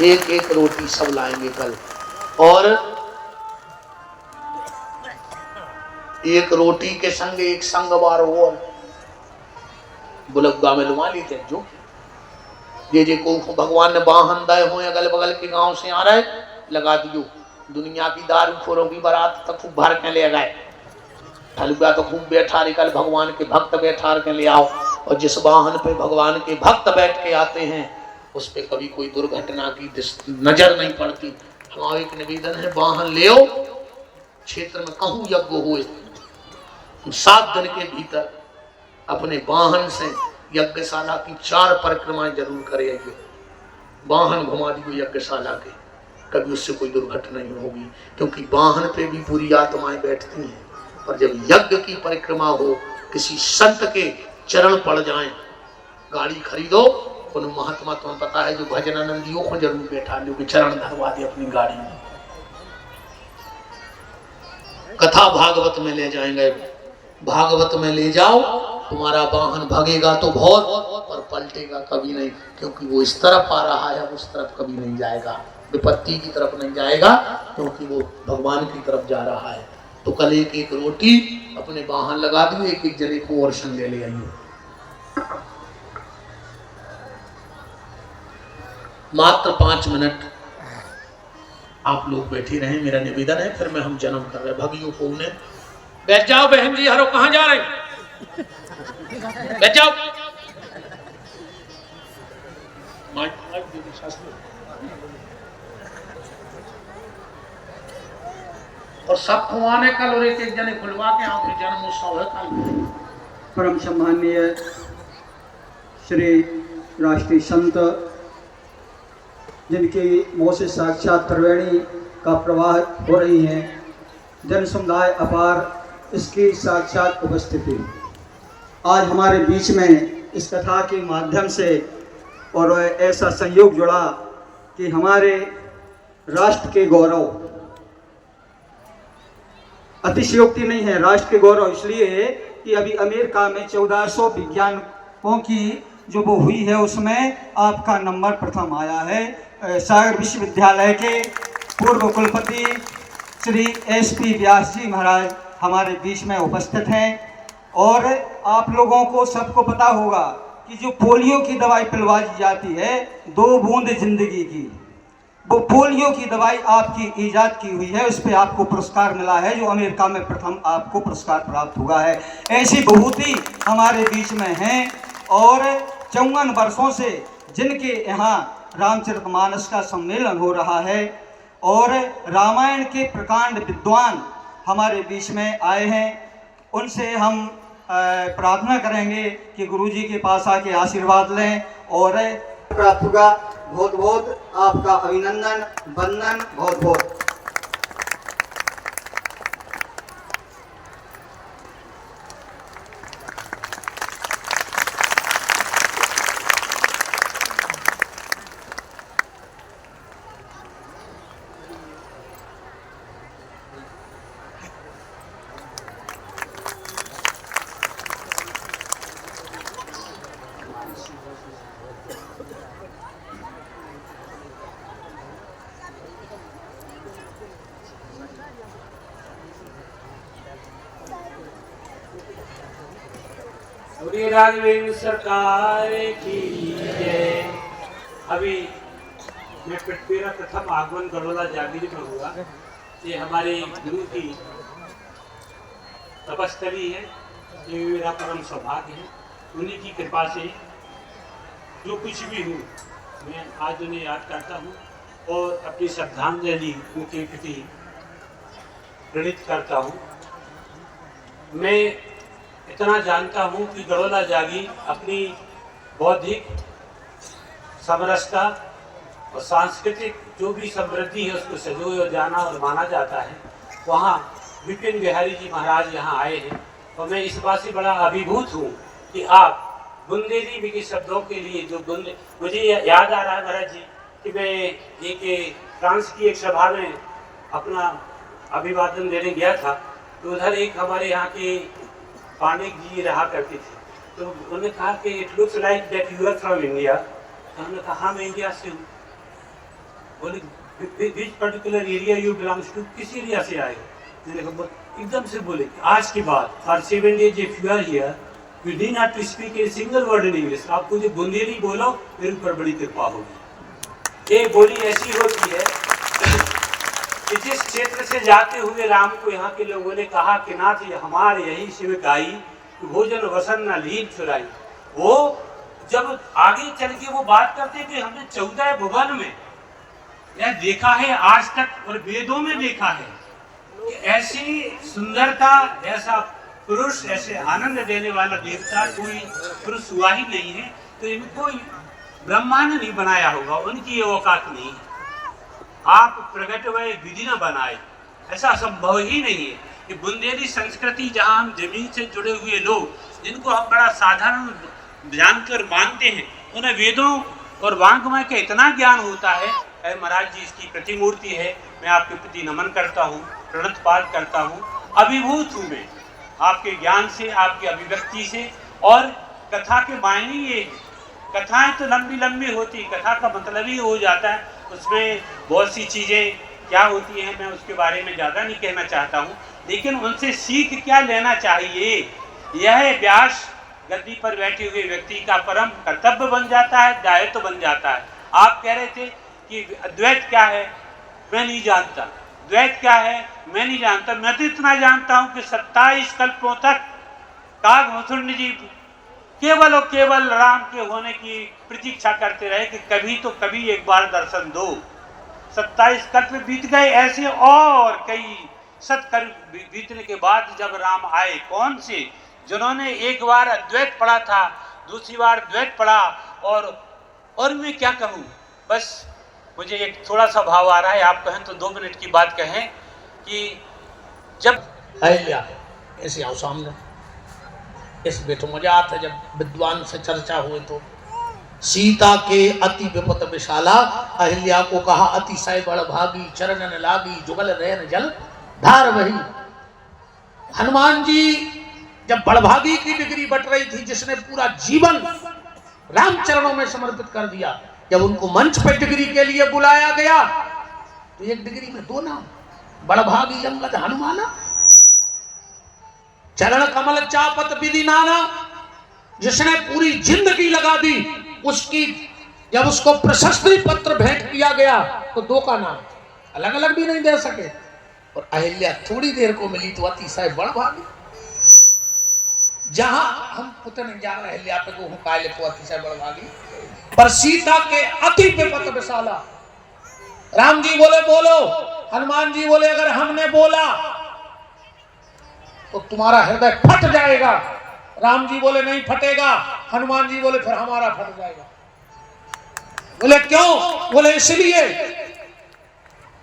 एक एक रोटी सब लाएंगे कल। और एक रोटी के संग एक संगवार और बुलगुआ में लुमा ली थे जो जे को भगवान ने वाहन दए हो अगल बगल के गांव से आ रहे लगा दियो। दुनिया की दारू खोरों की बारात तो खूब भर के ले गए, हलवा तो खूब बैठा कल भगवान के भक्त बैठा के ले आओ। और जिस वाहन पे भगवान के भक्त बैठ के आते हैं उस पे कभी कोई दुर्घटना की नजर नहीं पड़ती। हमारा एक निवेदन है, वाहन ले आओ, क्षेत्र में कहूं यज्ञ हुए 7 दिन के भीतर अपने वाहन से यज्ञशाला की 4 परिक्रमाएं जरूर करेंगे। वाहन घुमा दियो यज्ञशाला के, कभी उससे कोई दुर्घटना नहीं होगी, क्योंकि वाहन पे भी बुरी आत्माएं बैठती हैं। और जब यज्ञ की परिक्रमा हो, किसी संत के चरण पड़ जाएं, गाड़ी खरीदो, उन महात्मा तुम्हें पता है जो भजनानंदियों को जरूर बैठा लो कि चरण धरवा दे अपनी गाड़ी में। कथा भागवत में ले जाएंगे, भागवत में ले जाओ, तुम्हारा वाहन भागेगा तो बहुत और पलटेगा कभी नहीं, क्योंकि वो इस तरफ आ रहा है, अब उस तरफ कभी नहीं जाएगा, विपत्ति की तरफ नहीं जाएगा, क्योंकि वो भगवान की तरफ जा रहा है। तो कल एक एक रोटी अपने वाहन लगा दो, एक एक जने को और संग ले आइए। मात्र 5 मिनट आप लोग बैठे रहे, मेरा निवेदन है, फिर मैं हम जन्म कर रहे भगियों को उन्हें बैठ जाओ। बहन जी हरो कहां जा रहे हैं, बैठ जाओ। और सब खुआने कल और एक एक जने खुलवा के आओ, जन्म उत्सव है कल। परम सम्माननीय श्री राष्ट्रीय संत जिनकी मुँह से साक्षात त्रिवेणी का प्रवाह हो रही है, जन समुदाय अपार इसकी साक्षात उपस्थिति आज हमारे बीच में इस कथा के माध्यम से और ऐसा संयोग जुड़ा कि हमारे राष्ट्र के गौरव, अतिशयोक्ति नहीं है, राष्ट्र के गौरव इसलिए कि अभी अमेरिका में 1400 विज्ञानों की जो वो हुई है उसमें आपका नंबर प्रथम आया है। सागर विश्वविद्यालय के पूर्व कुलपति श्री SP व्यास जी महाराज हमारे बीच में उपस्थित हैं। और आप लोगों को सबको पता होगा कि जो पोलियो की दवाई पिलवाई जाती है 2 बूंद जिंदगी की, वो पोलियो की दवाई आपकी ईजाद की हुई है, उस पर आपको पुरस्कार मिला है, जो अमेरिका में प्रथम आपको पुरस्कार प्राप्त हुआ है। ऐसी बहुती हमारे बीच में हैं। और 54 वर्षों से जिनके यहाँ रामचरितमानस का सम्मेलन हो रहा है और रामायण के प्रकांड विद्वान हमारे बीच में आए हैं, उनसे हम प्रार्थना करेंगे कि गुरुजी के पास आके आशीर्वाद लें और प्राप्त होगा। बहुत बहुत आपका अभिनंदन, वंदन, बहुत बहुत। राघवेंद्र सरकार की जय। अभी मैं मेरा प्रथम आगमन गढ़ोला जागीर में हुआ। ये हमारे गुरु की तपस्थली है, ये मेरा परम सौभाग्य है। उन्हीं की कृपा से जो कुछ भी हूँ मैं आज उन्हें याद करता हूँ और अपनी श्रद्धांजलि उनके प्रति प्रेरित करता हूँ। मैं इतना जानता हूँ कि गढ़ोला जागीर अपनी बौद्धिक समरसता और सांस्कृतिक जो भी समृद्धि है उसको सजोए और जाना और माना जाता है। वहाँ विपिन बिहारी जी महाराज यहाँ आए हैं और मैं इस बात से बड़ा अभिभूत हूँ कि आप बुंदेली के शब्दों के लिए जो मुझे याद आ रहा है महाराज जी कि मैं एक फ्रांस की एक सभा में अपना अभिवादन देने गया था, तो उधर एक हमारे यहाँ के पांडे जी रहा करते थे, तो उन्होंने कहा कि it looks like that you are from India. तो हमने कहा हाँ मैं इंडिया से हूँ। बोले which particular area you belongs to, किस एरिया से आए हो? मैंने कहा एकदम से बोले कि आज के बाद for 7 days if you are here you need not to speak a single word in English, आप मुझे बुंदेली बोलो, मेरे ऊपर बड़ी कृपा होगी। ये बोली ऐसी होती है कि जिस क्षेत्र से जाते हुए राम को यहाँ के लोगों ने कहा कि नाथ ये हमारे यही शिव गाई भोजन वसन न लीन चुराई, वो जब आगे चल के वो बात करते कि हमने 14 भुवन में यह देखा है आज तक और वेदों में देखा है कि ऐसी सुंदरता, ऐसा पुरुष, ऐसे आनंद देने वाला देवता कोई पुरुष हुआ ही नहीं है, तो इनको ब्रह्मा ने नहीं बनाया होगा, उनकी ये औकात नहीं है। आप प्रगट हुए विधि न बनाए, ऐसा संभव ही नहीं है कि बुंदेली संस्कृति जहाँ हम जमीन से जुड़े हुए लोग जिनको हम बड़ा साधारण जानकर मानते हैं, उन्हें वेदों और वांग्मय का इतना ज्ञान होता है। महाराज जी इसकी प्रतिमूर्ति है, मैं आपके प्रति नमन करता हूँ, प्रणतपात करता हूँ, अभिभूत हूँ मैं आपके ज्ञान से, आपकी अभिव्यक्ति से। और कथा के मायने ये है, कथाएं तो लंबी लंबी होती, कथा का मतलब ही हो जाता है, उसमें बहुत सी चीज़ें क्या होती हैं मैं उसके बारे में ज़्यादा नहीं कहना चाहता हूँ, लेकिन उनसे सीख क्या लेना चाहिए, यह व्यास गद्दी पर बैठे हुए व्यक्ति का परम कर्तव्य बन जाता है, दायित्व बन जाता है। आप कह रहे थे कि अद्वैत क्या है मैं नहीं जानता, द्वैत क्या है मैं नहीं जानता, मैं तो इतना जानता हूँ कि 27 कल्पों तक कागभूषण जी केवल और केवल राम के होने की प्रतीक्षा करते रहे कि कभी तो कभी एक बार दर्शन दो। 27 कल्प बीत गए ऐसे, और कई सत्कल्प बीतने के बाद जब राम आए, कौन से जिन्होंने एक बार अद्वैत पढ़ा था, दूसरी बार द्वैत पढ़ा, और मैं क्या कहूँ, बस मुझे एक थोड़ा सा भाव आ रहा है, आप कहें तो 2 मिनट की बात कहें कि जब अहिल्या ऐसे आओ सामने, इस बैठो, मजा आता है जब विद्वान से चर्चा हुए तो। सीता के अति विपत विशाला, अहिल्या को कहा अतिशय बड़भागी, चरणन लागी जुगल रैन जल धार वही। हनुमान जी जब बड़भागी की डिग्री बट रही थी, जिसने पूरा जीवन राम चरणों में समर्पित कर दिया, जब उनको मंच पर डिग्री के लिए बुलाया गया तो एक डिग्री में 2 नाम, बड़भागी अंगद हनुमाना, चरण कमल चापत विधि नाना, जिसने पूरी जिंदगी लगा दी, उसकी जब उसको प्रशस्ति पत्र भेंट किया गया तो 2 का नाम, अलग अलग भी नहीं दे सके। और अहिल्या थोड़ी देर को मिली तो अतिशय बड़भागी। जहां हम पुत्र नहीं जान रहे अहिल्या पे को काले को अतिशय बड़भागी, पर सीता के अति विपत विशाला। राम जी बोले बोलो, हनुमान जी बोले अगर हमने बोला तो तुम्हारा हृदय फट जाएगा। राम जी बोले नहीं फटेगा, हनुमान जी बोले फिर हमारा फट जाएगा। बोले क्यों? बोले इसलिए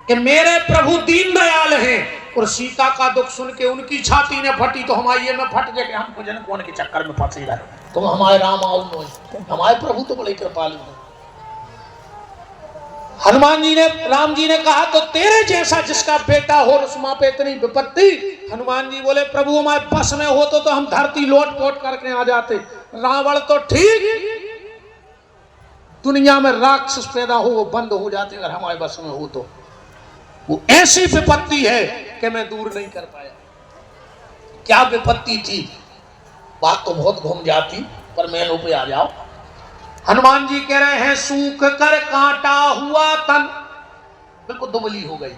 कि मेरे प्रभु दीन दयाल हैं, और सीता का दुख सुन के उनकी छाती ने फटी तो हमारी ये में फट जाए कि हमको जन कौन के चक्कर में फंसे रहे, तुम हमारे राम आओ, हमारे प्रभु तो बड़े कृपालु हैं। हनुमान जी ने, राम जी ने कहा तो तेरे जैसा जिसका बेटा हो उसमा पे इतनी विपत्ति। हनुमान जी बोले प्रभु हमारे बस में हो तो हम धरती लोट पोट करके आ जाते। रावण तो ठीक, दुनिया में राक्षस पैदा हो वो बंद हो जाते अगर हमारे बस में हो तो। वो ऐसी विपत्ति है कि मैं दूर नहीं कर पाया। क्या विपत्ति थी, बात तो बहुत घूम जाती, पर मैं पे आ जाओ। हनुमान जी कह रहे हैं सूख कर कांटा हुआ तन, बिल्कुल दुबली हो गई।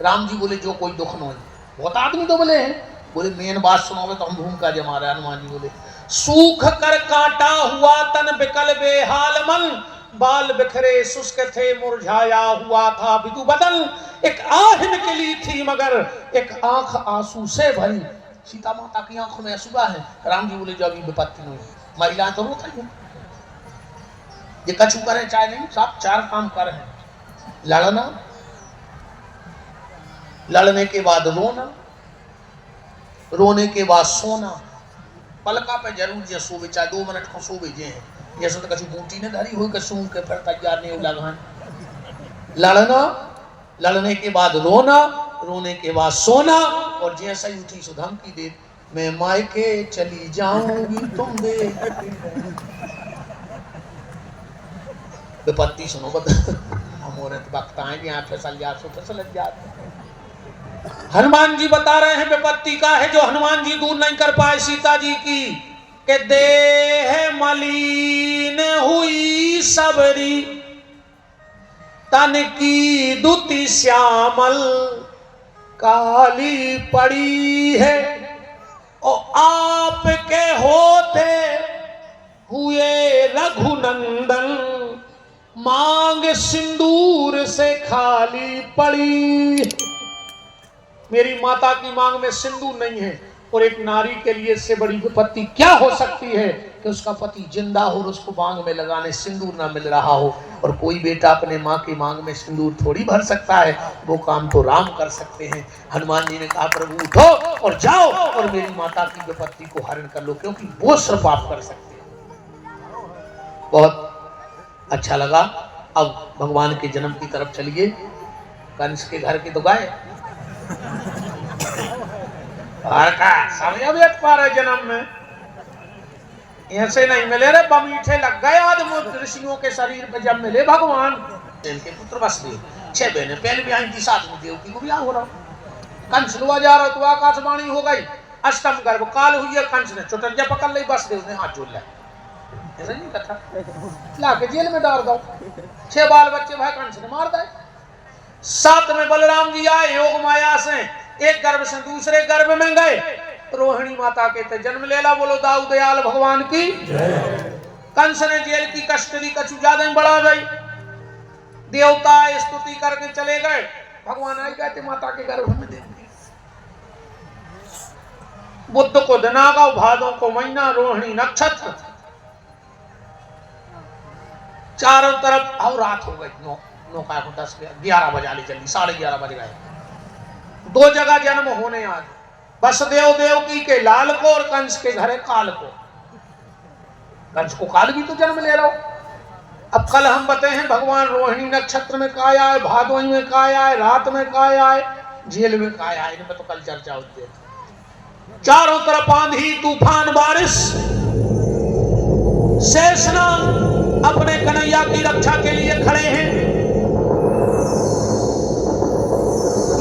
राम जी बोले जो कोई दुख न हो, बहुत आदमी दुबले हैं। बोले मेन बात सुनोगे तो हम भूमिका जमा रहे। हनुमान जी बोले सूख कर कांटा हुआ तन बिकल बेहाल मन, बाल बिखरे शुष्क थे मुरझाया हुआ था विदु बदन। एक आह निकली थी मगर एक आंख आंसू से भरी। सीता माता की आंखों में आंसू है। राम जी बोले जो अभी विपत्ति नहीं, महिला तो रोता ही, ये कछु करे चाहे नहीं, सब 4 काम कर है। लड़ना, लड़ने के बाद रोना, रोने के बाद सोना, पलका पे जरूर जे सोवे, चाहे 2 मिनट को सोवे जे हैं, जैसे तो कछु बूटी ने धरी हो के सूंघ के फिर तैयार नहीं लगान। लड़ना, लड़ने के बाद रोना, रोने के बाद सोना, और जैसे ही उठी सो धमकी दे मैं मायके चली जाऊंगी तुम दे। विपत्ति सुनो मुहूर्त वक्त आएंगे यहाँ फिसल जा सो फिसल जाते। हनुमान जी बता रहे हैं विपत्ति का है जो हनुमान जी दूर नहीं कर पाए सीता जी की, कि देह मलिन हुई सबरी तन की दुति श्यामल काली पड़ी है, और आपके होते हुए रघुनंदन मांग सिंदूर से खाली पड़ी। मेरी माता की मांग में सिंदूर नहीं है, और एक नारी के लिए इससे बड़ी विपत्ति क्या हो सकती है कि उसका पति जिंदा हो और उसको मांग में लगाने सिंदूर ना मिल रहा हो। और कोई बेटा अपने माँ की मांग में सिंदूर थोड़ी भर सकता है, वो काम तो राम कर सकते हैं। हनुमान जी ने कहा प्रभु उठो और जाओ और मेरी माता की विपत्ति को हरण कर लो, क्योंकि वो सिर्फ आप कर सकते हैं। बहुत अच्छा लगा। अब भगवान के जन्म की तरफ चलिए। कंस के घर की तो गए और का समय भी पा रहे जन्म में ऐसे नहीं मिले रे, बमीठे लग गए आदमी ऋषियों के शरीर पे जब मिले भगवान। इनके पुत्र वसुदेव 6 बहनें पहले भी आई थी, साथ में देवकी को भी हो रहा। कंस लुआ जा रहा तो आकाशवाणी हो गई, अष्टम गर्भ काल हुई है। कंस ने चुटंजा पकड़ ली, वसुदेव ने हाथ जोड़ लिया। ऐसा नहीं कथा ला के जेल में डाल दो। 6 बाल बच्चे भाई कंस ने मार दिए। 7 में बलराम जी आए योग माया से, एक गर्भ से दूसरे गर्भ में गए। रोहिणी माता के थे जन्म लेला। बोलो दाऊ दयाल भगवान की। कंस ने जेल की कस्टडी कछु ज्यादा ही बढ़ा गई। देवता स्तुति करके चले गए। भगवान आई गए थे माता के गर्भ में देंगे। बुद्ध को दिनागा, भादों को महीना, रोहिणी नक्षत्र, चारों तरफ। अब रात हो गई। 9 का 10 11 बजा ली जल्दी, 11:30 बज गए। 2 जगह जन्म होने आज, वसुदेव देवकी के लाल को और कंस के घरे काल को। कंस को काल भी तो जन्म ले रहा हो। अब कल हम बताए हैं भगवान रोहिणी नक्षत्र में काय आए, भादोई में काय आए, रात में काय आए, जेल में काय आए, इनमें तो कल चर्चा होती है। चारों तरफ आंधी तूफान बारिश। शेषनाग अपने कन्हैया की रक्षा के लिए खड़े हैं।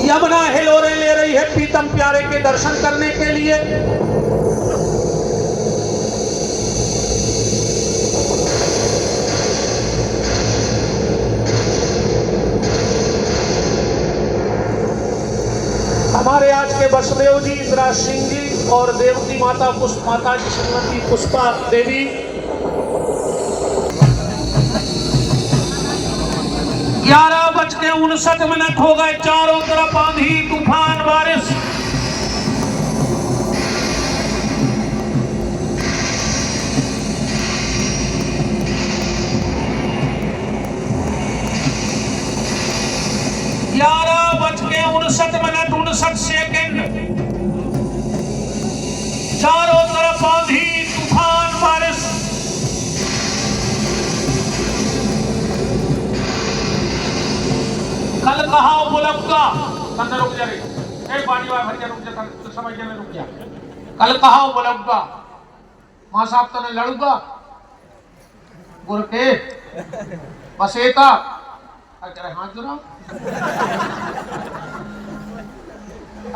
यमुना हिलोरे ले रही है प्रीतम प्यारे के दर्शन करने के लिए। हमारे आज के वसुदेव जी, इंद्रा सिंह जी और देवकी माता माता जी श्रीमती पुष्पा देवी 11:59 हो गए। चारों तरफ आंधी तूफान बारिश। $11:59 चारों तरफ आंधी तूफान बारिश। कल कहा बोलूंगा कंधा रुक जा रही है, पानी वाला भर रुक जा, तो समझने में रुक जा। कल कहा बोलूंगा मां साहब तो नहीं लड़ूंगा गुर के बसेता। अरे हाथ जुड़ा।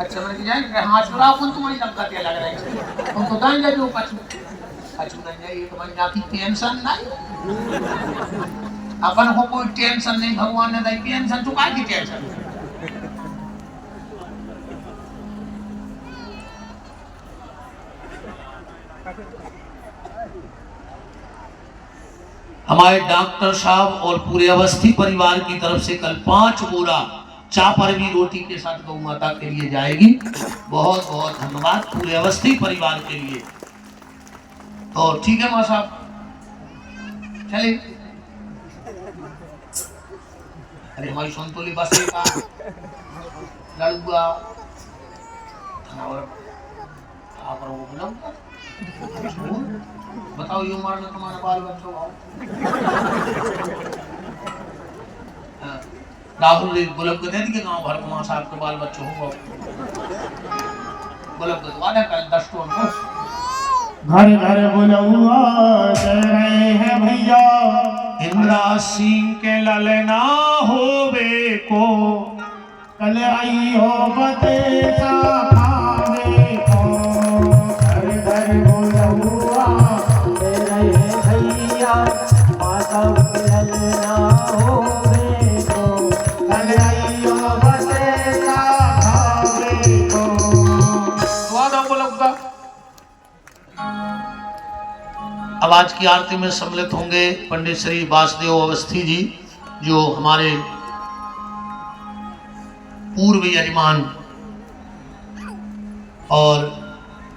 अच्छा मैंने जाए हाथ जुड़ा कौन तुम्हारी लंका लग रहा है उनको दान जाए जो कछु कछु नहीं जाए। एक महीना की टेंशन नहीं, अपन को कोई टेंशन नहीं, भगवान ने दी टेंशन चुका की टेंशन। हमारे डॉक्टर साहब और पूरे अवस्थी परिवार की तरफ से कल 5 बोरा चापर भी रोटी के साथ गौ माता के लिए जाएगी। बहुत बहुत धन्यवाद पूरे अवस्थी परिवार के लिए। तो ठीक है माँ साहब चलिए। अरे हमारी संतोली बसे का लड़ुआ बताओ ये उम्र में तुम्हारे बाल बच्चों राहुल गुलाब को दे दी गाँव भर को साहब के बाल बच्चों हो गुलाब को वादा कर 10 टोन घर घर बुलवा रहे हैं भैया। इंद्रा सिंह के ललना होवे को कल आई हो बतेसा खावे को घर घर बोलुआ मेरे भैया माधव ललना होवे को कल आई हो बतेसा खावे को। दुआ दो बोलूंगा। अब आज की आरती में सम्मिलित होंगे पंडित श्री वासुदेव अवस्थी जी, जो हमारे पूर्व यजमान, और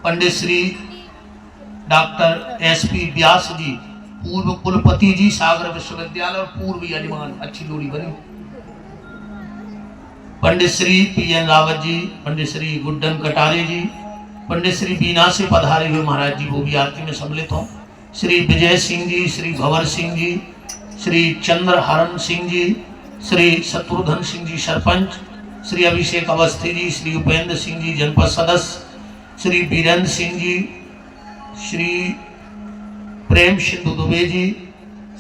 पंडित श्री डॉक्टर एसपी व्यास जी, पूर्व कुलपति जी सागर विश्वविद्यालय और पूर्व यजमान। अच्छी जोड़ी बनी। पंडित श्री पीएन रावत जी, पंडित श्री गुड्डन कटारे जी, पंडित श्री बीना से पधारे हुए महाराज जी, वो भी आरती में सम्मिलित हों। श्री विजय सिंह जी, श्री भंवर सिंह जी, श्री चंद्रहरण सिंह जी, श्री शत्रुघ्न सिंह जी सरपंच, श्री अभिषेक अवस्थी जी, श्री उपेंद्र सिंह जी जनपद सदस्य, श्री बीरेंद्र सिंह जी, श्री प्रेम सिंधु दुबे जी,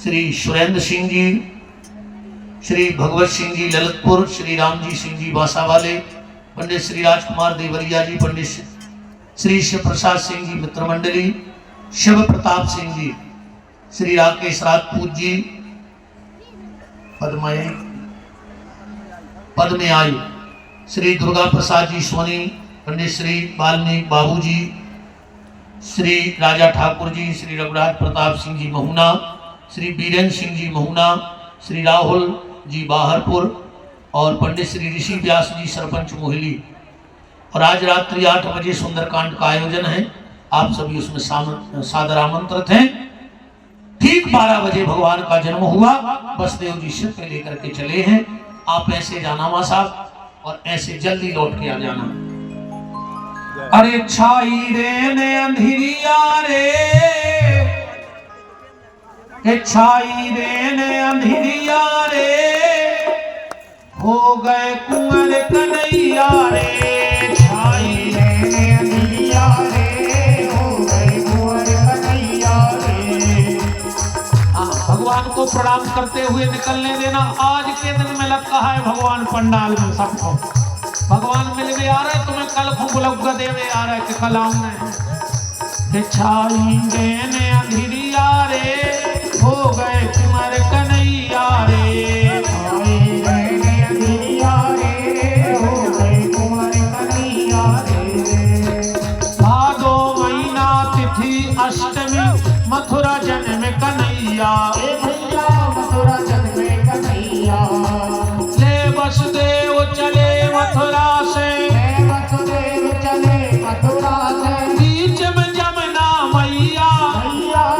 श्री सुरेंद्र सिंह जी, श्री भगवत सिंह जी ललितपुर, श्री रामजी सिंह जी बासावाले, पंडित श्री राजकुमार देवरिया जी, पंडित श्री शिव प्रसाद सिंह जी मित्र मंडली, शिव प्रताप सिंह जी, श्री राकेश राजपूत जी, पद्मयाई, श्री दुर्गा प्रसाद जी सोनी, पंडित श्री वाल्मीकि बाबू जी, श्री राजा ठाकुर जी, श्री रघुराज प्रताप सिंह जी महुना, श्री बीरेंद्र सिंह जी महुना, श्री राहुल जी बाहरपुर, और पंडित श्री ऋषि व्यास जी सरपंच मोहिली। और आज रात्रि 8 बजे सुंदरकांड का आयोजन है, आप सभी उसमें सादर आमंत्रित हैं। ठीक 12 बजे भगवान का जन्म हुआ, बसदेव जी सिर पे लेकर के चले हैं। आप ऐसे जाना मां साहब, और ऐसे जल्दी लौट के आ जाना। अरे छाई रे ने अंधिरिया रे, छाई रे ने अंधिरिया रे, हो गए कुंवर कन्हैया रे, छाई रे ने अंधिरिया रे, हो गए कुंवर कन्हैया रे। भगवान को प्रणाम करते हुए निकलने देना। आज के दिन में लगता है भगवान पंडाल में सबको भगवान मिल भी आ रहे, तुम्हें कल खुबलौगा देवे आ रहे कि कल आऊंगे। छाई देने अंधिरिया रे, हो गए कुंवर कन्हैया रे, छाई देने अंधिरिया रे, हो गए कुंवर कन्हैया रे। भादो महीना तिथि अष्टमी, मथुरा जन्म कन्हैया, मथुरा जन्मे कन्हैया, ले वसुदेव चले मथुरा से, वसुदेव चले मथुरा से, बीच में जमुना मैया,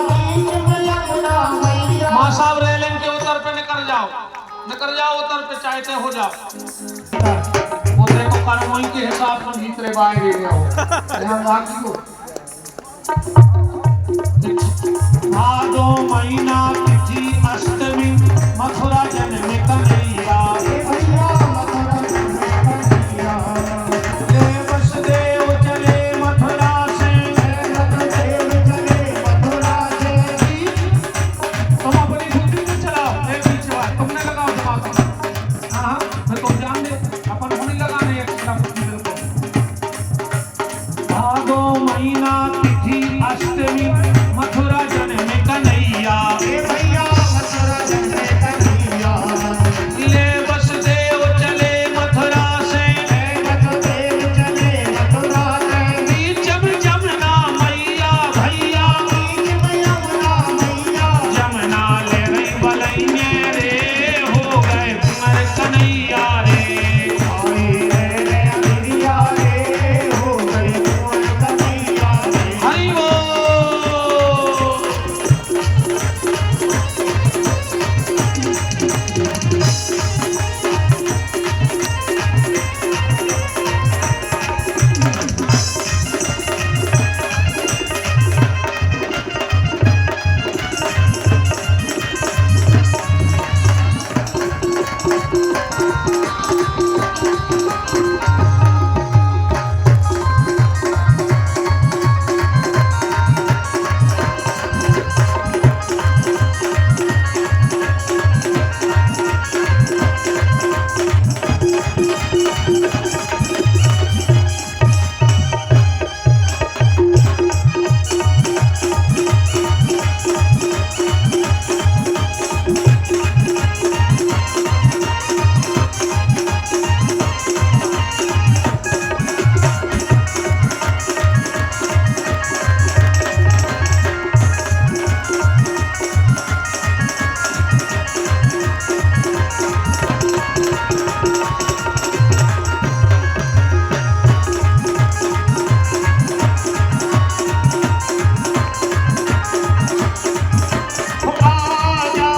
बीच में यमुना मैया। माँ साहब रेलिंग के उतर पे निकल जाओ उतर पे, चाहते हो जाओ। वो देखो कर्मों के हिसाब से भीतरे बाहर ले जाओ, यहाँ राखी हो। भादो महीना तिथि अष्टमी, मथुरा जन्म कन्हैया, ले वसुदेव चले मथुरा से, तुम अपनी ड्यूटी में चलाओ, तुमने लगाओ दिमाग। हाँ मैं तो जान दे, अपन होने लगाने एक्स्ट्रा को। भादो महीना तिथि अष्टमी, मथुरा जन्म कन्हैया, मथुरा जन्मे कन्हैया, ले वसुदेव चले मथुरा से, वसुदेव चले मथुरा से, बीच में जमुना मैया भैया, बीच में यमुना मैया, जमुना ले गई बलैया रे, हो गए कुंवर कन्हैया रे, छाई रे अंधिरिया रे, हो गए कुंवर कन्हैया रे। हरि बोल। आजा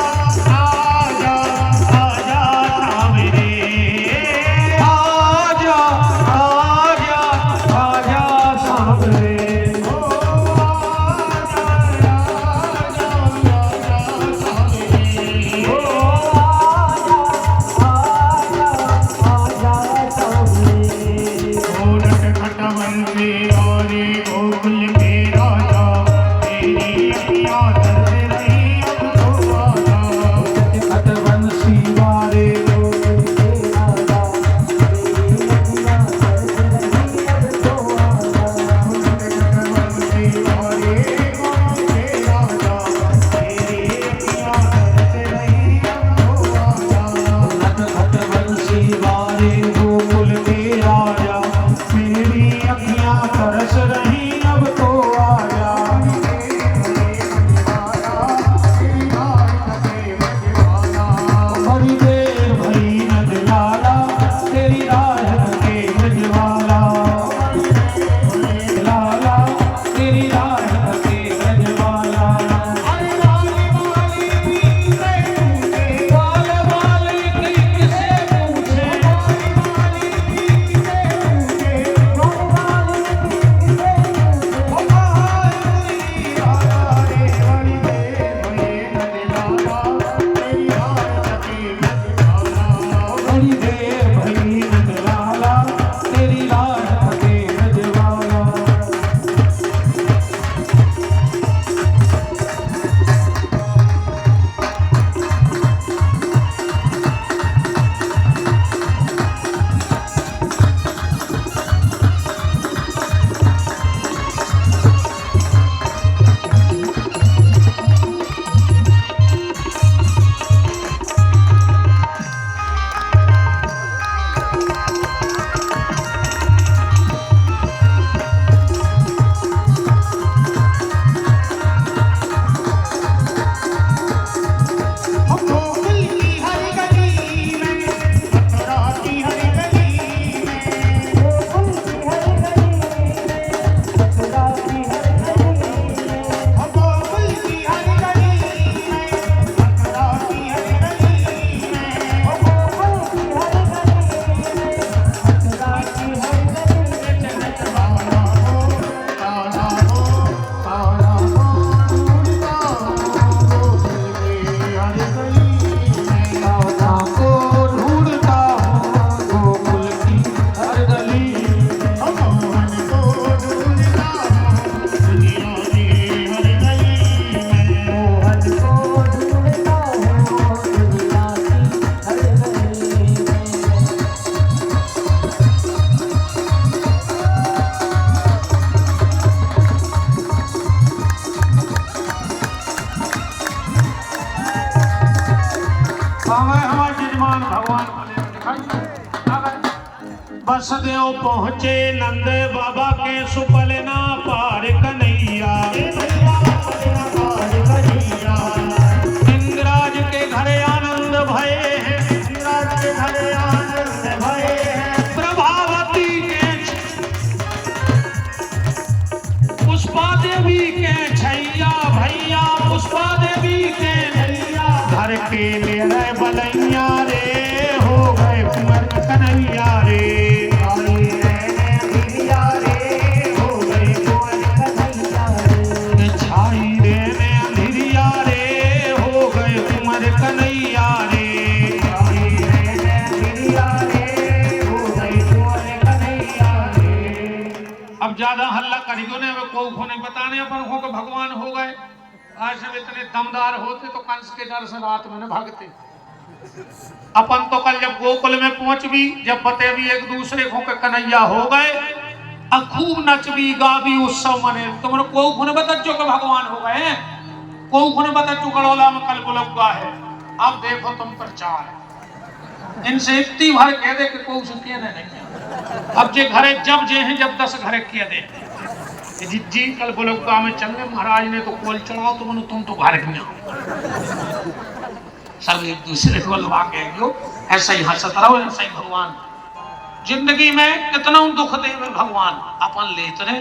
आजा आजा सावरे आजा आजा आजा सावरे बसदेव पहुँचे नंद बाबा के सुपल ना पार कन्हैया। इंद्राज के घर आनंद भये हैं, इंद्राज के घर आनंद भये हैं। प्रभावती के पुष्पा देवी के छैया भैया, पुष्पा देवी के भैया घर के मेरे बलैया रे हो गए कुंवर कन्हैया रे। अब ज्यादा हल्ला करियो ने को नहीं बताने अपन हो के भगवान हो गए। आज सब इतने दमदार होते तो कंस के डर से रात में न भागते। अपन तो कल जब गोकुल में पहुंच भी, जब बते भी एक दूसरे को के कन्हैया हो गए, अब खूब नचबी गावी उत्सव मने। तुमने को ने बता जो के भगवान हो गए, को ने बता चुकड़ोला में कल बुलवा है। अब देखो तुम प्रचार इनसे इतनी भर कह दे कि को सुन के नहीं। अब जे घरे जब जे हैं जब 10 घरे किया दे जी कल बुलवा में चलने महाराज ने तो कोल चढ़ाओ तुम तो घर में सब एक दूसरे को लगा के ऐसा ही हंसत रहो, ऐसा ही भगवान जिंदगी में कितना दुख देवे भगवान अपन लेते रहे,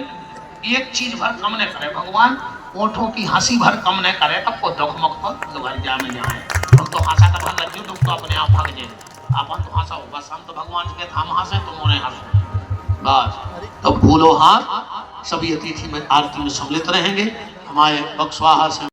एक चीज भर कम न करे भगवान, ओठों की हंसी भर कम न करे, तब को दुख मुक्त दुर्गा में जाए। हम तो हंसा कर भर लग तुम तो अपने आप भाग जाए, अपन तो हंसा हो बस, हम तो भगवान के हम हंसे तुम उन्हें हंसो बस। तो भूलो हाथ, सभी अतिथि में आरती में सम्मिलित रहेंगे। हमारे बक्सवाहा से